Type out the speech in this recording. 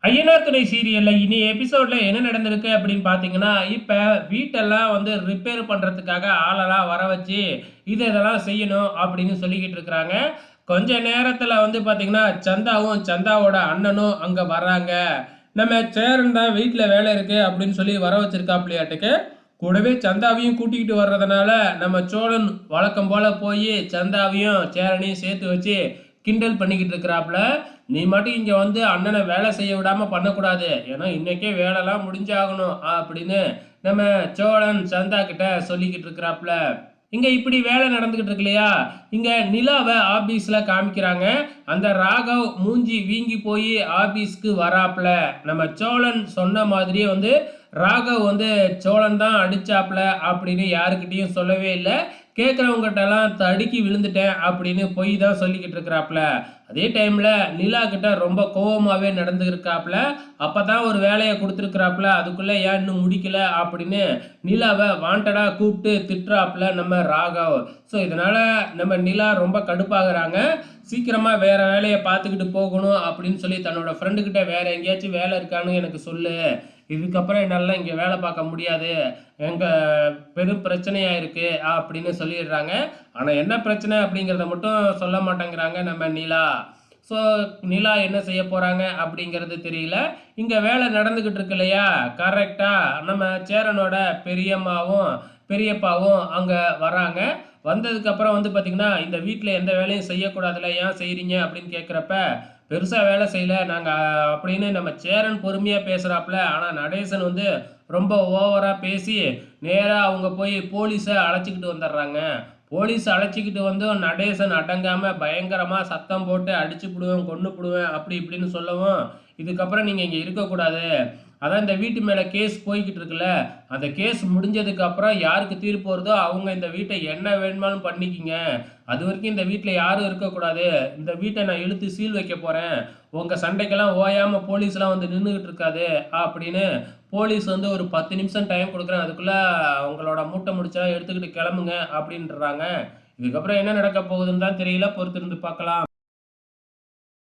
ஐயனார் துணை சீரியல்ல இனி எபிசோட்ல என்ன நடந்திருக்கு அப்படின்னு பார்த்தீங்கன்னா, இப்ப வீட்டெல்லாம் ரிப்பேர் பண்றதுக்காக ஆளெல்லாம் வர வச்சு, இதெல்லாம் செய்யணும் அப்படின்னு சொல்லிக்கிட்டு இருக்கிறாங்க. கொஞ்ச நேரத்துல பார்த்தீங்கன்னா, சந்தாவும், சந்தாவோட அண்ணனும் அங்க வர்றாங்க. நம்ம சேரன் தான் வீட்ல வேலை இருக்கு அப்படின்னு சொல்லி வர வச்சிருக்காப்லையாட்டுக்கு. கூடவே சந்தாவையும் கூட்டிக்கிட்டு வர்றதுனால, நம்ம சோழன் வழக்கம் போல போயி சந்தாவையும், சேரனையும் சேர்த்து வச்சு கிண்டல் பண்ணிக்கிட்டு இருக்கிறாப்புல. நீ மட்டும் இங்க அண்ணனை வேலை செய்ய விடாம பண்ணக்கூடாது. ஏன்னா இன்னைக்கே வேலைலாம் முடிஞ்சாகணும் அப்படின்னு நம்ம சோழன் சந்தா கிட்ட சொல்லிக்கிட்டு இருக்கிறாப்புல. இங்க இப்படி வேலை நடந்துகிட்டு இருக்கு இல்லையா? இங்க நிலாவை ஆபீஸ்ல காமிக்கிறாங்க. அந்த ராகவ் மூஞ்சி வீங்கி போய் ஆபீஸ்க்கு வராப்புல. நம்ம சோழன் சொன்ன மாதிரியே ராகவ் சோழன் தான் அடிச்சாப்புல அப்படின்னு யாருக்கிட்டையும் சொல்லவே இல்லை. கேட்குறவங்ககிட்டலாம் தடுக்கி விழுந்துட்டேன் அப்படின்னு பொய் தான் சொல்லிக்கிட்டு இருக்கிறாப்புல. அதே டைமில் நிலா கிட்ட ரொம்ப கோவமாகவே நடந்துருக்காப்புல. அப்போ தான் ஒரு வேலையை கொடுத்துருக்குறாப்புல. அதுக்குள்ளே ஏன் இன்னும் முடிக்கல அப்படின்னு நிலாவை வாண்டடாக கூப்பிட்டு திட்டுறாப்புல நம்ம ராகவ். ஸோ இதனால் நம்ம நிலா ரொம்ப கடுப்பாகிறாங்க. சீக்கிரமாக வேறு வேலையை பார்த்துக்கிட்டு போகணும் அப்படின்னு சொல்லி தன்னோட ஃப்ரெண்டுக்கிட்ட வேறு எங்கேயாச்சும் வேலை இருக்கான்னு எனக்கு சொல்லு. இதுக்கப்புறம் என்னால் இங்கே வேலை பார்க்க முடியாது. எங்கள் பெரும் பிரச்சனையாக இருக்குது அப்படின்னு சொல்லிடுறாங்க. ஆனால் என்ன பிரச்சனை அப்படிங்கிறத மட்டும் சொல்ல மாட்டேங்கிறாங்க நம்ம நிலா. ஸோ நிலா என்ன செய்ய போகிறாங்க அப்படிங்கிறது தெரியல. இங்கே வேலை நடந்துக்கிட்டு இருக்கு இல்லையா? கரெக்டாக நம்ம சேரனோட பெரியம்மாவும் பெரியப்பாவும் அங்கே வராங்க. வந்ததுக்கப்புறம் பார்த்திங்கன்னா, இந்த வீட்டில் எந்த வேலையும் செய்யக்கூடாதுல்ல, ஏன் செய்கிறீங்க அப்படின்னு கேட்குறப்ப, பெருசாக வேலை செய்யல நாங்கள் அப்படின்னு நம்ம சேரன் பொறுமையாக பேசுகிறாப்புல. ஆனால் நடேசன் ரொம்ப ஓவராக பேசி நேராக அவங்க போய் போலீஸை அழைச்சிக்கிட்டு வந்துடுறாங்க. போலீஸ் அழைச்சிக்கிட்டு நடேசன் அடங்காமல் பயங்கரமாக சத்தம் போட்டு அடிச்சு புடுவேன், கொன்று புடுவேன் அப்படி இப்படின்னு சொல்லவும், இதுக்கப்புறம் நீங்கள் இங்கே இருக்கக்கூடாது. அதான் இந்த வீட்டு மேலே கேஸ் போய்கிட்டு இருக்குல்ல, அந்த கேஸ் முடிஞ்சதுக்கு அப்புறம் யாருக்கு தீர்ப்பு வருதோ அவங்க இந்த வீட்டை என்ன வேணுமாலும் பண்ணிக்கிங்க. அது வரைக்கும் இந்த வீட்டில் யாரும் இருக்கக்கூடாது. இந்த வீட்டை நான் இழுத்து சீல் வைக்க போகிறேன். உங்கள் சண்டைக்கெல்லாம் ஓயாமல் போலீஸ்லாம் நின்றுக்கிட்டு இருக்காது அப்படின்னு போலீஸ் ஒரு 10 நிமிஷம் டைம் கொடுக்குறேன். அதுக்குள்ளே அவங்களோட மூட்டை முடிச்சா எடுத்துக்கிட்டு கிளம்புங்க அப்படின்றாங்க. இதுக்கப்புறம் என்ன நடக்க போகுதுன்னு தான் தெரியல. பொறுத்திருந்து பார்க்கலாம்.